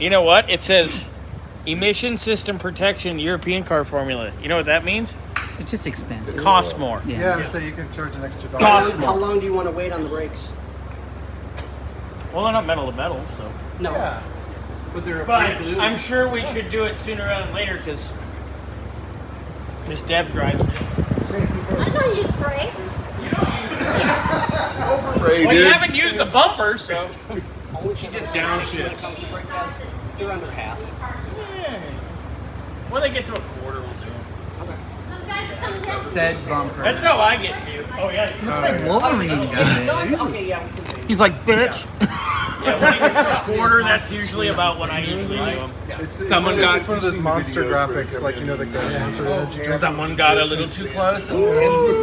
You know what? It says emission system protection European car formula. You know what that means? It's just expensive. It costs more. Yeah, so you can charge an extra $1. How long do you want to wait on the brakes? Well, they're not metal to metal, so. No. Yeah. But I'm sure we should do it sooner rather than later because Miss Deb drives it. I don't use brakes. Well, you haven't used the bumper, so. She just downshifts. They're under half. When they get to a quarter, we'll do them. Some guys come down. Said bumper. That's how I get to. Oh, yeah. Looks like Wolverine guy. Okay, yeah. He's like, bitch. Yeah, when it gets to a quarter, that's usually about when I usually do them. It's one of those monster graphics, like, you know, the Monster Energy. Someone got a little too close and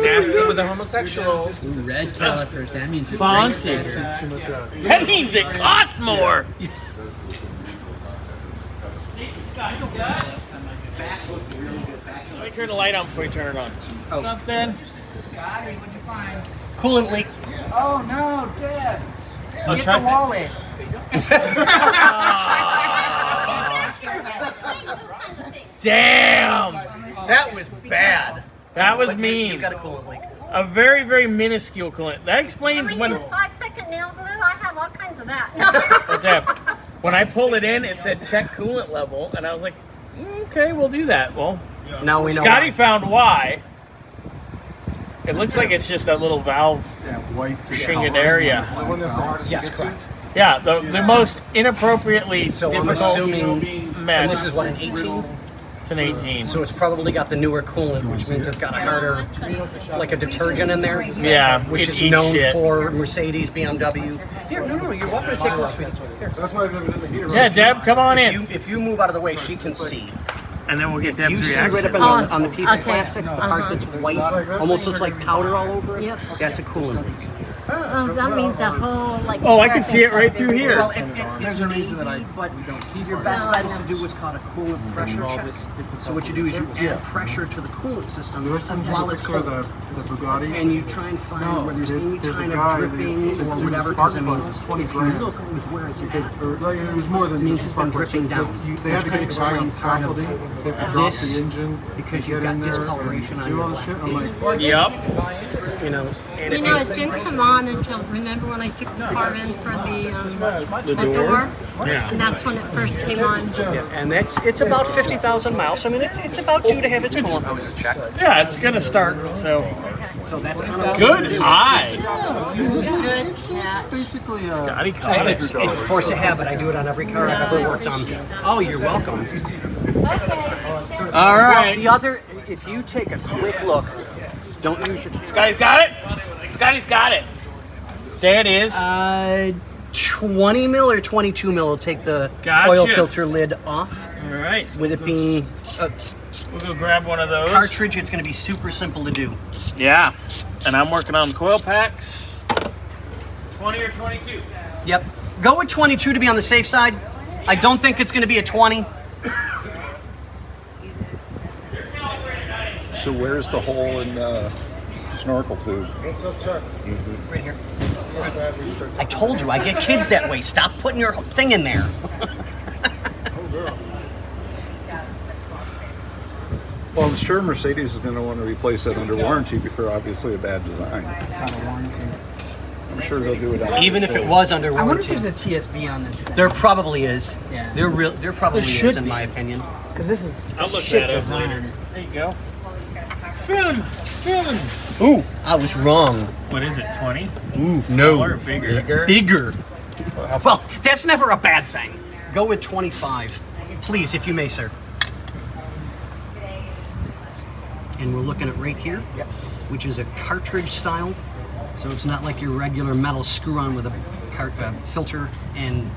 nasty with the homosexual. Ooh, red calipers. That means it's Fancy. better. She must have. That means it costs more. Let me turn the light on before you turn it on. Oh. Something. Scotty, what'd you find? Coolant leak. Oh no, Dad. Oh, Get try- the wallet. Damn. That was bad. That was You mean. got a coolant leak. A very, very minuscule coolant. That explains We when. use 5-second nail glue. I have all kinds of that. When I pulled it in, it said check coolant level, and I was like, okay, we'll do that. Well, Now we know. Scotty found why. It looks like it's just that little valve shinged area. The one that's the hardest Yes, to get to. correct. Yeah, the most inappropriately So I'm difficult assuming mess. this is what, an 18? It's an 18. So it's probably got the newer coolant, which means it's got a harder, like a detergent in there. Yeah, Which it is eats known shit. for Mercedes, BMW. Here, no, you're welcome to take a look, sweetie. Here. So that's why I've never done the heater. Yeah, Deb, come on in. If you move out of the way, she can see. And then we'll get You Deb's see right up reaction. on the piece of okay. plastic, the part that's white, almost looks like powder all over it. Yep. That's a coolant leak. Oh, that means the whole like. Oh, I can see it right through here. Well, there's a reason that but your best bet is to do what's called a coolant pressure check. So what you do is you add pressure to the coolant system There was some while it's picture of cold. the Bugatti. And you try and find where there's any There's a kind guy of dripping that- or to whatever. spark Because I mean, plug is 20 if you grand. look with where it's at, Or, like, it was more than means just it's been spark dripping plugs, but down. They had to get a guy on Explains kind of scaffolding. They had to drop this, the engine because get you've got in there discoloration and on do your all the shit. I'm like, Yep. you know. And You if know, it didn't come on until, remember when I took the car in for the door? Yeah. And that's when it first came on. and it's about 50,000 miles. I mean, it's about due to have its coolant checked. Yeah, it's gonna start. So So that's kind of good eye. It's good, yeah. basically Scotty caught it. It's force of habit. I do it on every car I've ever worked on. Oh, you're welcome. All Well, right. the other, if you take a quick look, don't use your. Scotty's got it. Scotty's got it. There it is. 20 mil or 22 mil will take the Gotcha. oil filter lid off. All right. With it being a We'll go grab one of those. cartridge, it's going to be super simple to do. Yeah. And I'm working on coil packs. 20 or 22. Yep. Go with 22 to be on the safe side. I don't think it's going to be a 20. So where's the hole in the snorkel tube? Right here. I told you, I get kids that way. Stop putting your thing in there. Well, I'm sure Mercedes is going to want to replace that under warranty before obviously a bad design. It's on a warranty. I'm sure they'll do it on Even if it was under I wonder if warranty. there's a TSB on this thing. There probably is. Yeah. There probably There is, should in be. my opinion. Because this is I'll look shit that up design. later. There you go. Film. Ooh, I was wrong. What is it, 20? Ooh, Smaller or bigger? Bigger. Well, that's never a bad thing. Go with 25. Please, if you may, sir. And we're looking at right here, which is a cartridge style. So it's not like your regular metal screw-on with a filter and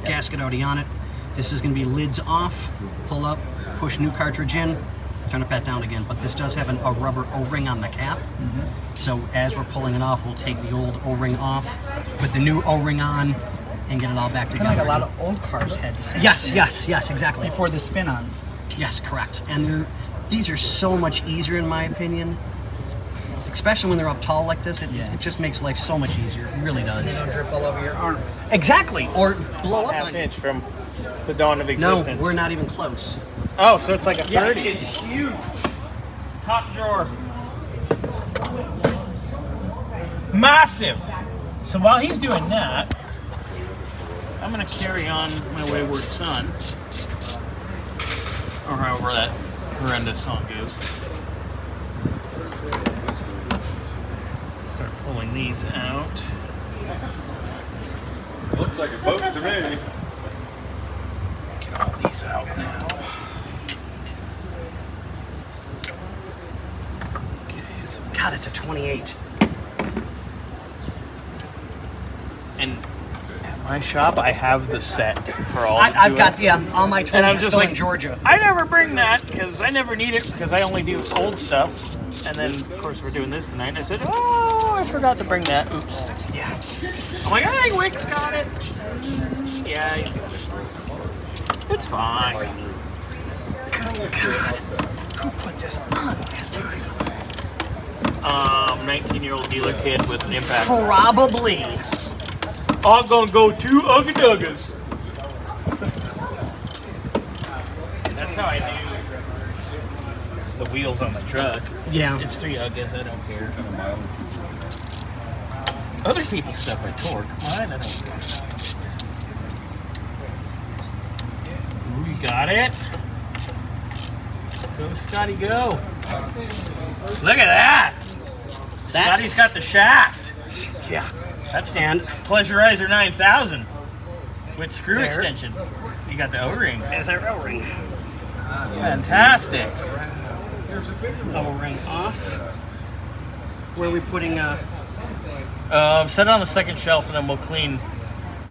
gasket already on it. This is going to be lids off, pull up, push new cartridge in, turn it back down again. But this does have a rubber O-ring on the cap. So as we're pulling it off, we'll take the old O-ring off, put the new O-ring on, and get it all back Kind together. of like a lot of old cars had the same. Yes, thing yes, exactly. Before the spin-ons. Yes, correct. And these are so much easier in my opinion. Especially when they're up tall like this, it just makes life so much easier. It really does. Don't drip all over your arm. Exactly, or blow up Half on you. inch from The dawn of No, existence. we're not even close. Oh, so it's like a 30. It's huge. Top drawer. Massive. So while he's doing that, I'm going to carry on my wayward son. Or however that horrendous song goes. Start pulling these out. Looks like a boat to me. Get all these out now. Okay, so God, it's a 28. and at my shop I have the set for all. I've got all my tools and I'm are just still like in Georgia. I never bring that because I never need it because I only do old stuff. And then of course we're doing this tonight. And I said, oh, I forgot to bring that. Oops. Yeah. I'm like, I think Wick's got it. Yeah, he's got it. It's fine. God, who put this on last time? 19-year-old dealer kid with an impact. Probably. I'm gonna go 2 Ugga Duggas. That's how I do the wheels on the truck. Yeah. It's 3 Uggas, I don't care. Other people's stuff I torque. Mine, I don't care. Ooh, you got it? Go, Scotty, go. Look at that. Scotty's got the shaft. Yeah. That's the And Pleasurizer 9000 with screw There. extension. You got the O-ring. there's our O-ring. Fantastic. O-ring off. Where are we putting Set it on the second shelf and then we'll clean